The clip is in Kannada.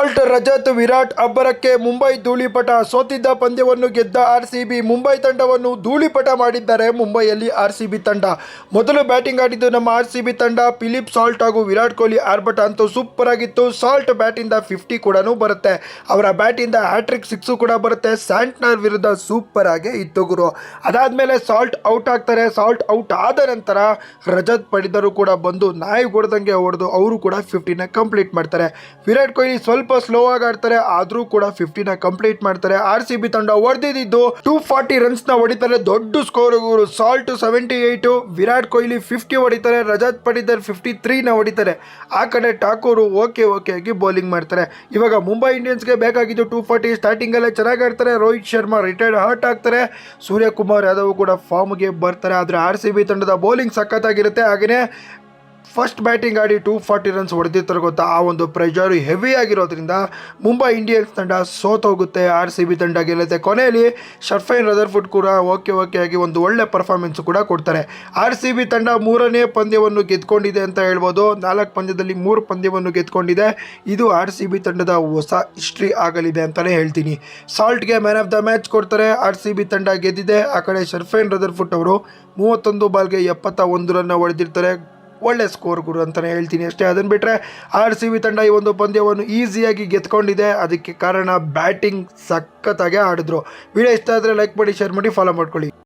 ಸಾಲ್ಟ್ ರಜತ್ ವಿರಾಟ್ ಅಬ್ಬರಕ್ಕೆ ಮುಂಬೈ ಧೂಳಿಪಟ. ಸೋತಿದ್ದ ಪಂದ್ಯವನ್ನು ಗೆದ್ದ ಆರ್ಸಿಬಿ ಮುಂಬೈ ತಂಡವನ್ನು ಧೂಳಿಪಟ ಮಾಡಿದ್ದಾರೆ. ಮುಂಬೈಯಲ್ಲಿ ಆರ್ಸಿಬಿ ತಂಡ ಮೊದಲು ಬ್ಯಾಟಿಂಗ್ ಆಡಿದ್ದು ನಮ್ಮ ಆರ್ಸಿಬಿ ತಂಡ. ಫಿಲಿಪ್ ಸಾಲ್ಟ್ ಹಾಗೂ ವಿರಾಟ್ ಕೊಹ್ಲಿ ಆರ್ಭಟ ಅಂತೂ ಸೂಪರ್ ಆಗಿತ್ತು. ಸಾಲ್ಟ್ ಬ್ಯಾಟಿಂದ 50 ಕೂಡ ಬರುತ್ತೆ, ಅವರ ಬ್ಯಾಟಿಂದ ಹ್ಯಾಟ್ರಿಕ್ 6 ಕೂಡ ಬರುತ್ತೆ. ಸ್ಯಾಂಟ್ನರ್ ವಿರುದ್ಧ ಸೂಪರ್ ಆಗಿ ಇತ್ತು ಗುರು. ಅದಾದ್ಮೇಲೆ ಸಾಲ್ಟ್ ಔಟ್ ಆಗ್ತಾರೆ. ಸಾಲ್ಟ್ ಔಟ್ ಆದ ನಂತರ ರಜತ್ ಪಡಿದರು ಕೂಡ ಬಂದು ನಾಯಿ ಹೊಡೆದಂಗೆ ಹೊಡೆದು ಅವರು ಕೂಡ 50ನ ಕಂಪ್ಲೀಟ್ ಮಾಡ್ತಾರೆ. ವಿರಾಟ್ ಕೊಹ್ಲಿ ಸ್ವಲ್ಪ ಸ್ಲೋ ಆಗಿ ಆಡ್ತಾರೆ, ಆದ್ರೂ ಕೂಡ 50ನ ಕಂಪ್ಲೀಟ್ ಮಾಡ್ತಾರೆ. ಆರ್ಸಿಬಿ ತಂಡ ಹೊಡೆದಿದ್ದು 240 ರನ್ಸ್ ನ ಹೊಡಿತಾರೆ. ದೊಡ್ಡ ಸ್ಕೋರ್. ಸಾಲ್ಟ್ 78, ವಿರಾಟ್ ಕೊಹ್ಲಿ 50 ಹೊಡಿತಾರೆ. ರಜತ್ ಪಡಿದರ್ 53 ನ ಹೊಡಿತಾರೆ. ಆ ಕಡೆ ಠಾಕೂರ್ ಓಕೆ ಆಗಿ ಬೌಲಿಂಗ್ ಮಾಡ್ತಾರೆ. ಇವಾಗ ಮುಂಬೈ ಇಂಡಿಯನ್ಸ್ಗೆ ಬೇಕಾಗಿದ್ದು 240. ಸ್ಟಾರ್ಟಿಂಗ್ ಅಲ್ಲೇ ಚೆನ್ನಾಗಿ ಆಡ್ತಾರೆ. ರೋಹಿತ್ ಶರ್ಮಾ ರಿಟೈರ್ಡ್ ಹರ್ಟ್ ಆಗ್ತಾರೆ. ಸೂರ್ಯಕುಮಾರ್ ಯಾದವ್ ಕೂಡ ಫಾರ್ಮ್ಗೆ ಬರ್ತಾರೆ. ಆದರೆ ಆರ್ಸಿಬಿ ತಂಡದ ಬೌಲಿಂಗ್ ಸಖತ್ತಾಗಿರುತ್ತೆ. ಹಾಗೆಯೇ ಫಸ್ಟ್ ಬ್ಯಾಟಿಂಗ್ ಆಡಿ 240 ರನ್ಸ್ ಹೊಡೆದಿರ್ತಾರೆ ಗೊತ್ತಾ. ಆ ಒಂದು ಪ್ರೆಷರ್ ಹೆವಿ ಆಗಿರೋದ್ರಿಂದ ಮುಂಬೈ ಇಂಡಿಯನ್ಸ್ ತಂಡ ಸೋತೋಗುತ್ತೆ. ಆರ್ಸಿಬಿ ತಂಡ ಗೆಲ್ಲುತ್ತೆ. ಕೊನೆಯಲ್ಲಿ ಶರ್ಫೈನ್ ರದರ್ಫುಡ್ ಕೂಡ ಓಕೆ ಆಗಿ ಒಂದು ಒಳ್ಳೆ ಪರ್ಫಾರ್ಮೆನ್ಸ್ ಕೂಡ ಕೊಡ್ತಾರೆ. ಆರ್ಸಿಬಿ ತಂಡ 3ನೇ ಪಂದ್ಯವನ್ನು ಗೆದ್ಕೊಂಡಿದೆ ಅಂತ ಹೇಳ್ಬೋದು. 4 ಪಂದ್ಯದಲ್ಲಿ 3 ಪಂದ್ಯವನ್ನು ಗೆದ್ಕೊಂಡಿದೆ. ಇದು ಆರ್ಸಿಬಿ ತಂಡದ ಹೊಸ ಹಿಸ್ಟ್ರಿ ಆಗಲಿದೆ ಅಂತಲೇ ಹೇಳ್ತೀನಿ. ಸಾಲ್ಟ್ಗೆ ಮ್ಯಾನ್ ಆಫ್ ದ ಮ್ಯಾಚ್ ಕೊಡ್ತಾರೆ. ಆರ್ಸಿಬಿ ತಂಡ ಗೆದ್ದಿದೆ. ಆ ಕಡೆ ಶರ್ಫೈನ್ ರದರ್ಫುಡ್ ಅವರು 31 ಬಾಲ್ಗೆ 71 ರನ್ ಹೊಡೆದಿರ್ತಾರೆ. ಒಳ್ಳೆ ಸ್ಕೋರ್ ಗುರು ಅಂತಲೇ ಹೇಳ್ತೀನಿ ಅಷ್ಟೇ. ಅದನ್ನು ಬಿಟ್ಟರೆ ಆರ್ಸಿಬಿ ತಂಡ ಈ ಒಂದು ಪಂದ್ಯವನ್ನು ಈಸಿಯಾಗಿ ಗೆದ್ಕೊಂಡಿದೆ. ಅದಕ್ಕೆ ಕಾರಣ ಬ್ಯಾಟಿಂಗ್ ಸಖತ್ತಾಗಿ ಆಡಿದ್ರು. ವಿಡಿಯೋ ಇಷ್ಟ ಆದರೆ ಲೈಕ್ ಮಾಡಿ, ಶೇರ್ ಮಾಡಿ, ಫಾಲೋ ಮಾಡ್ಕೊಳ್ಳಿ.